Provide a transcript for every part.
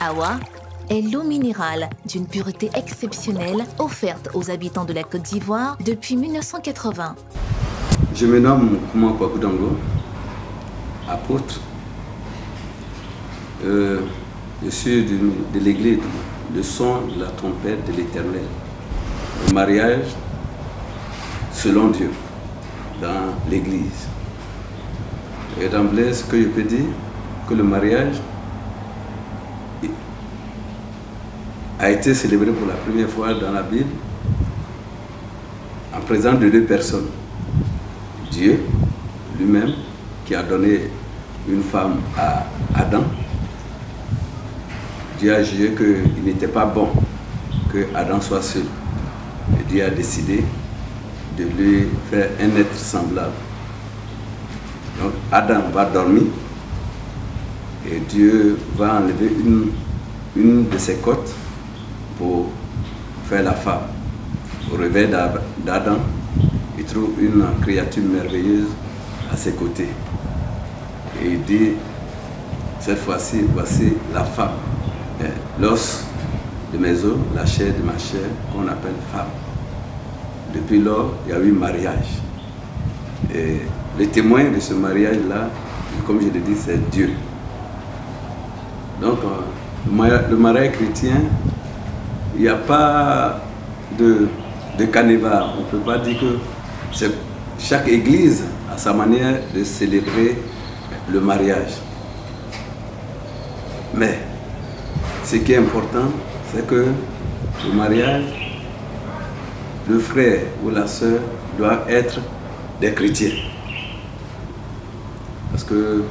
Awa est l'eau minérale d'une pureté exceptionnelle offerte aux habitants de la Côte d'Ivoire depuis 1980. Je me nomme Kouma Kwaku Dango, apôtre. Je suis de l'église, le son de la trompette de l'Éternel. Le mariage selon Dieu dans l'église. Et d'emblée, ce que je peux dire, que le mariage a été célébré pour la première fois dans la Bible en présence de deux personnes. Dieu lui-même qui a donné une femme à Adam. Dieu a jugé qu'il n'était pas bon que Adam soit seul. Et Dieu a décidé de lui faire un être semblable. Donc Adam va dormir et Dieu va enlever une de ses côtes pour faire la femme. Au réveil d'Adam, il trouve une créature merveilleuse à ses côtés. Et il dit, cette fois-ci, voici la femme, l'os de mes os, la chair de ma chair, qu'on appelle femme. Depuis lors, il y a eu mariage. Et le témoin de ce mariage-là, comme je l'ai dit, c'est Dieu. Donc, le mariage chrétien, il n'y a pas de canevas. On ne peut pas dire que chaque église a sa manière de célébrer le mariage. Mais ce qui est important, c'est que le mariage, le frère ou la sœur doit être des chrétiens. Parce que,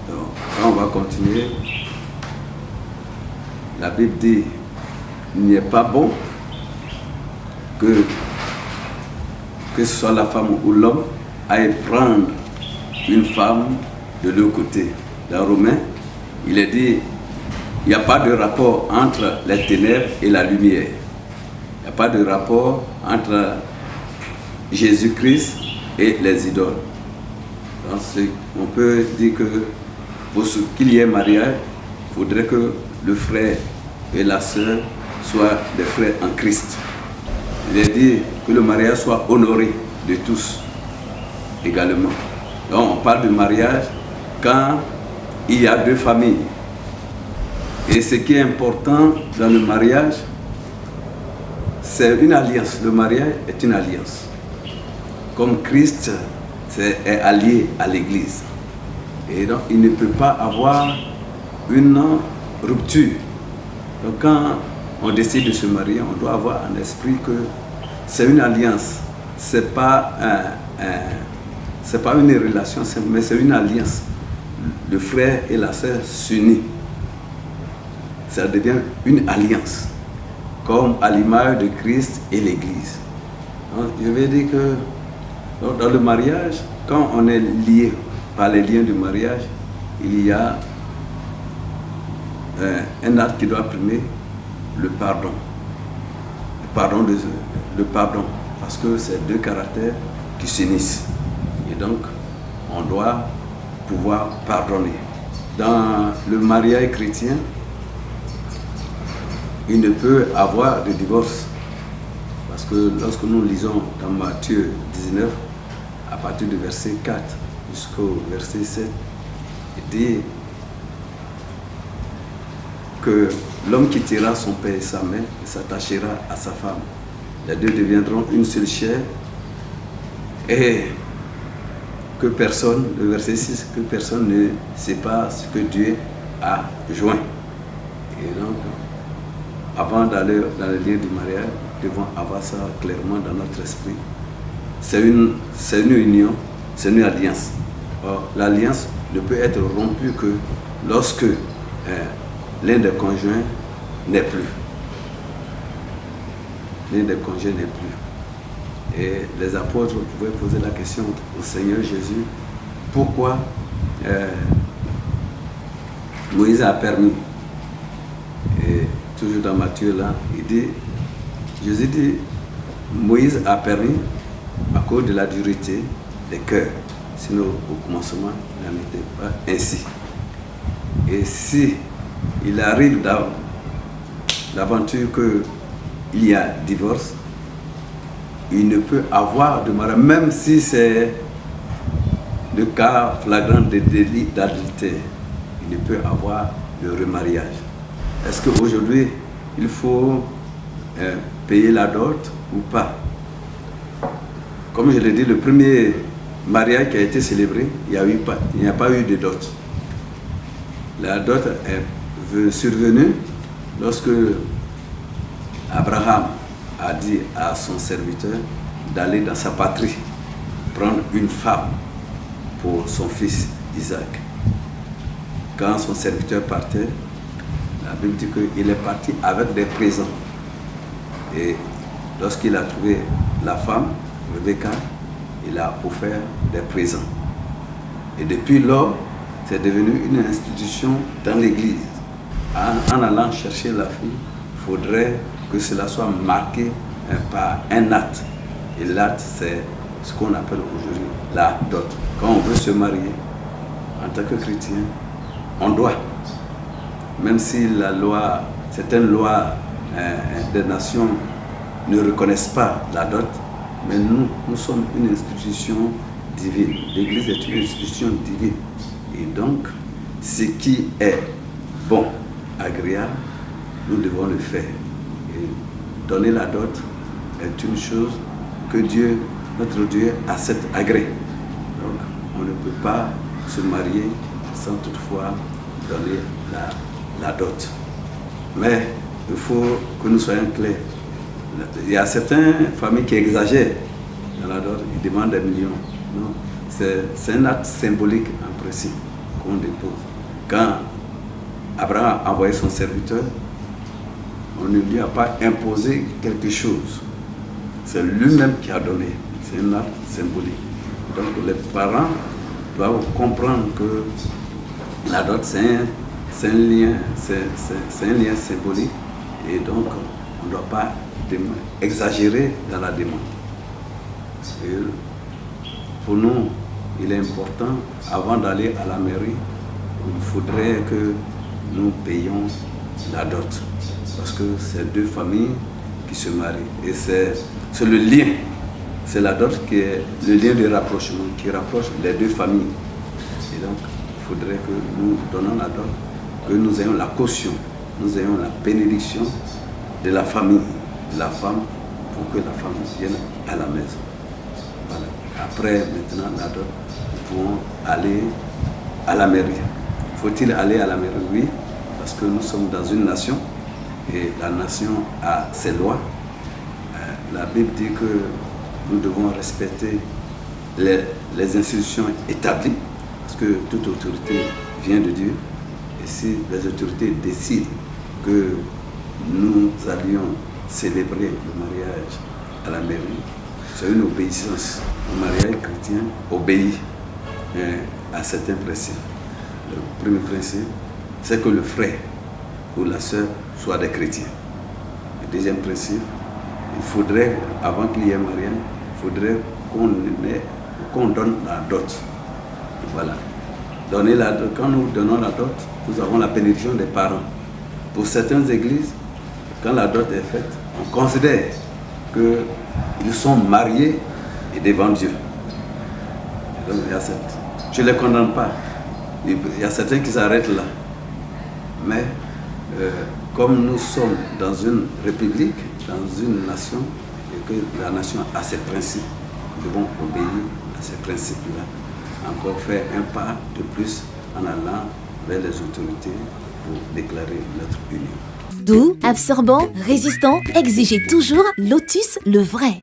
quand on va continuer, la Bible dit, il n'est pas bon que ce soit la femme ou l'homme aille prendre une femme de l'autre côté. Dans Romains, il est dit, il n'y a pas de rapport entre les ténèbres et la lumière. Il n'y a pas de rapport entre Jésus-Christ et les idoles. Donc, on peut dire que pour qu'il y ait mariage, il faudrait que le frère et la sœur soient des frères en Christ. Il est dit que le mariage soit honoré de tous également. Donc on parle de mariage quand il y a deux familles. Et ce qui est important dans le mariage, c'est une alliance. Le mariage est une alliance. Comme Christ est allié à l'Église. Et donc il ne peut pas avoir une rupture. Donc quand on décide de se marier, on doit avoir en esprit que c'est une alliance. C'est pas une relation, mais c'est une alliance. Le frère et la sœur s'unissent. Ça devient une alliance, comme à l'image de Christ et l'Église. Donc, je vais dire que dans le mariage, quand on est lié par les liens du mariage, il y a un acte qui doit primer, le pardon. Le pardon, parce que c'est deux caractères qui s'unissent. Et donc, on doit pouvoir pardonner. Dans le mariage chrétien, il ne peut avoir de divorce. Parce que lorsque nous lisons dans Matthieu 19, à partir du verset 4 jusqu'au verset 7, il dit que l'homme quittera son père et sa mère et s'attachera à sa femme. Les deux deviendront une seule chair. Et que personne, le verset 6, que personne ne sépare ce que Dieu a joint. Et donc, avant d'aller dans le lieu du mariage, nous devons avoir ça clairement dans notre esprit. C'est une union, c'est une alliance. Or, l'alliance ne peut être rompue que lorsque l'un des conjoints n'est plus. L'un des conjoints n'est plus. Et les apôtres pouvaient poser la question au Seigneur Jésus, pourquoi Moïse a permis. Et toujours dans Matthieu là, Jésus dit, Moïse a permis à cause de la dureté des cœurs. Sinon, au commencement, il n'en était pas ainsi. Et si il arrive d'aventure qu'il y a divorce, il ne peut avoir de mariage, même si c'est le cas flagrant de délit d'adultère, il ne peut avoir de remariage. Est-ce qu'aujourd'hui, il faut payer la dot ou pas? Comme je l'ai dit, le premier mariage qui a été célébré, il n'y a pas eu de dot. La dot est survenue lorsque Abraham a dit à son serviteur d'aller dans sa patrie prendre une femme pour son fils Isaac. Quand son serviteur partait, la Bible dit qu'il est parti avec des présents. Et lorsqu'il a trouvé la femme, Rebecca, il a offert des présents. Et depuis lors, c'est devenu une institution dans l'église. En allant chercher la fille, il faudrait que cela soit marqué par un acte. Et l'acte, c'est ce qu'on appelle aujourd'hui la dot. Quand on veut se marier, en tant que chrétien, on doit, même si la loi, certaines lois des nations ne reconnaissent pas la dot, mais nous sommes une institution divine. L'Église est une institution divine. Et donc, ce qui est bon, agréable, nous devons le faire. Et donner la dot est une chose que Dieu, notre Dieu, accepte agré. Donc, on ne peut pas se marier sans toutefois donner la dot. Mais il faut que nous soyons clairs. Il y a certaines familles qui exagèrent dans la dot, ils demandent des millions. Non, c'est un acte symbolique en principe qu'on dépose. Quand Abraham a envoyé son serviteur, on ne lui a pas imposé quelque chose. C'est lui-même qui a donné. C'est un acte symbolique. Donc les parents doivent comprendre que la dot, c'est un lien symbolique. Et donc, on ne doit pas exagérer dans la demande. Et pour nous, il est important, avant d'aller à la mairie, il faudrait que nous payions la dot. Parce que c'est deux familles qui se marient. Et c'est le lien. C'est la dot qui est le lien de rapprochement, qui rapproche les deux familles. Et donc, il faudrait que nous donnions la dot, que nous ayons la caution, nous ayons la bénédiction de la famille, de la femme, pour que la femme vienne à la maison. Voilà. Après, maintenant, la dot, nous pouvons aller à la mairie. Faut-il aller à la mairie? Oui, parce que nous sommes dans une nation et la nation a ses lois. La Bible dit que nous devons respecter les institutions établies, parce que toute autorité vient de Dieu. Et si les autorités décident que nous allions célébrer le mariage à la mairie, c'est une obéissance. Le mariage chrétien obéit à certains principes. Le premier principe, c'est que le frère ou la sœur soient des chrétiens. Le deuxième principe, il faudrait, avant qu'il y ait un mariage, il faudrait qu'on donne la dot. Voilà. Quand nous donnons la dot, nous avons la bénédiction des parents. Pour certaines églises, quand la dot est faite, on considère qu'ils sont mariés et devant Dieu. Donc, je ne les condamne pas. Il y a certains qui s'arrêtent là. Mais comme nous sommes dans une république, dans une nation, et que la nation a ses principes, nous devons obéir à ces principes-là. Encore faire un pas de plus en allant vers les autorités pour déclarer notre union. Doux, absorbant, résistant, exigez toujours Lotus le vrai.